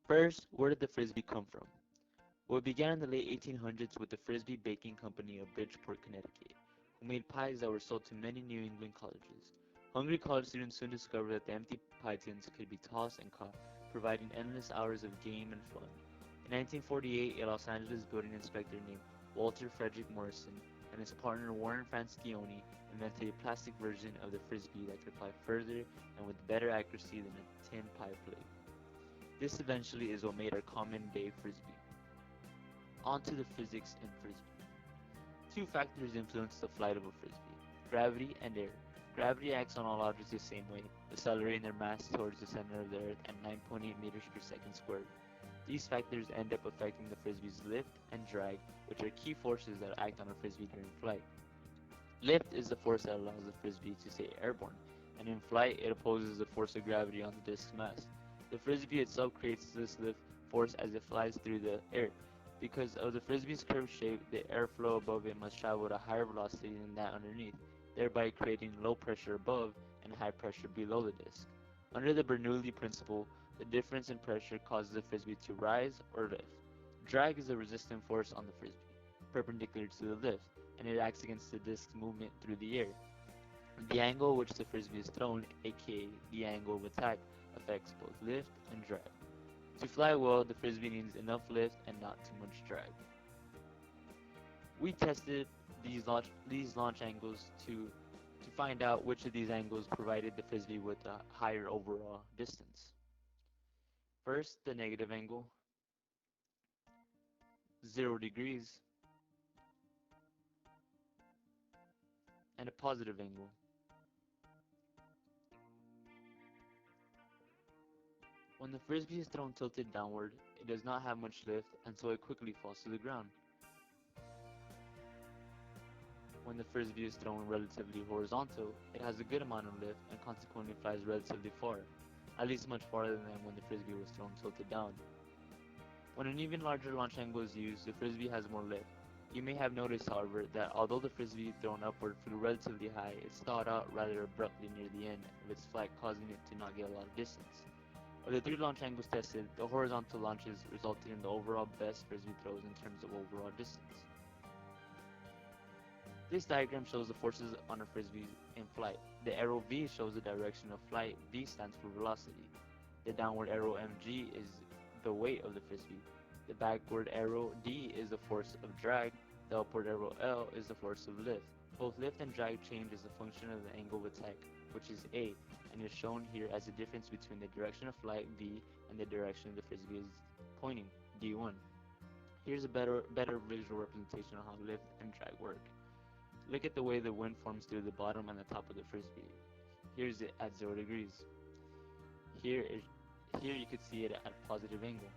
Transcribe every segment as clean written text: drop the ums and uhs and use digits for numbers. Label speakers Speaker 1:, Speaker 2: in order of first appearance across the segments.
Speaker 1: First, where did the Frisbee come from? Well, it began in the late 1800s with the Frisbee Baking Company of Bridgeport, Connecticut, who made pies that were sold to many New England colleges. Hungry college students soon discovered that the empty pie tins could be tossed and caught, providing endless hours of game and fun. In 1948, a Los Angeles building inspector named Walter Frederick Morrison and his partner Warren Francione invented a plastic version of the Frisbee that could fly further and with better accuracy than a tin pie plate. This eventually is what made our common day Frisbee. On to the physics in Frisbee. Two factors influence the flight of a Frisbee: gravity and air. Gravity acts on all objects the same way, accelerating their mass towards the center of the Earth at 9.8 meters per second squared. These factors end up affecting the Frisbee's lift and drag, which are key forces that act on a Frisbee during flight. Lift is the force that allows the Frisbee to stay airborne, and in flight it opposes the force of gravity on the disk's mass. The Frisbee itself creates this lift force as it flies through the air. Because of the Frisbee's curved shape, the airflow above it must travel at a higher velocity than that underneath, thereby creating low pressure above and high pressure below the disk. Under the Bernoulli principle, the difference in pressure causes the Frisbee to rise or lift. Drag is the resistant force on the Frisbee, perpendicular to the lift, and it acts against the disk's movement through the air. The angle at which the Frisbee is thrown, aka the angle of attack, affects both lift and drag. To fly well, the Frisbee needs enough lift and not too much drag. We tested these launch angles to find out which of these angles provided the Frisbee with a higher overall distance. First, the negative angle, 0 degrees, and a positive angle. When the Frisbee is thrown tilted downward, it does not have much lift and so it quickly falls to the ground. When the Frisbee is thrown relatively horizontal, it has a good amount of lift and consequently flies relatively far, at least much farther than when the Frisbee was thrown tilted down. When an even larger launch angle is used, the Frisbee has more lift. You may have noticed, however, that although the Frisbee thrown upward flew relatively high, it stalled out rather abruptly near the end of its flight, causing it to not get a lot of distance. Of the three launch angles tested, the horizontal launches resulted in the overall best Frisbee throws in terms of overall distance. This diagram shows the forces on a Frisbee in flight. The arrow V shows the direction of flight, V stands for velocity. The downward arrow MG is the weight of the Frisbee. The backward arrow D is the force of drag. The upward arrow L is the force of lift. Both lift and drag change as a function of the angle of attack, which is A, and is shown here as the difference between the direction of flight V and the direction the Frisbee is pointing, D1. Here's a better visual representation of how lift and drag work. Look at the way the wind forms through the bottom and the top of the Frisbee. Here's it at 0 degrees. Here you could see it at a positive angle.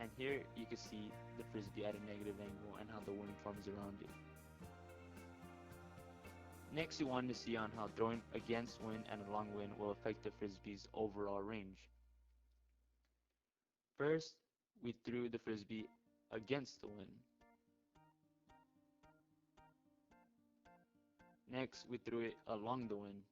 Speaker 1: And here you can see the Frisbee at a negative angle and how the wind forms around it. Next, we wanted to see on how throwing against wind and along wind will affect the Frisbee's overall range. First, we threw the Frisbee against the wind. Next, we threw it along the wind.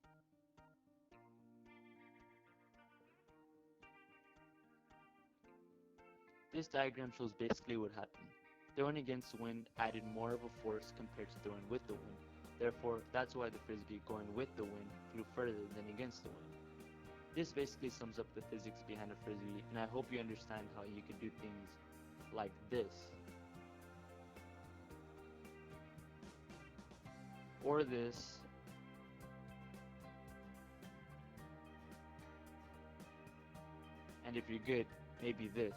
Speaker 1: This diagram shows basically what happened. Throwing against the wind added more of a force compared to throwing with the wind. Therefore, that's why the Frisbee going with the wind flew further than against the wind. This basically sums up the physics behind a Frisbee, and I hope you understand how you can do things like this. Or this. And if you're good, maybe this.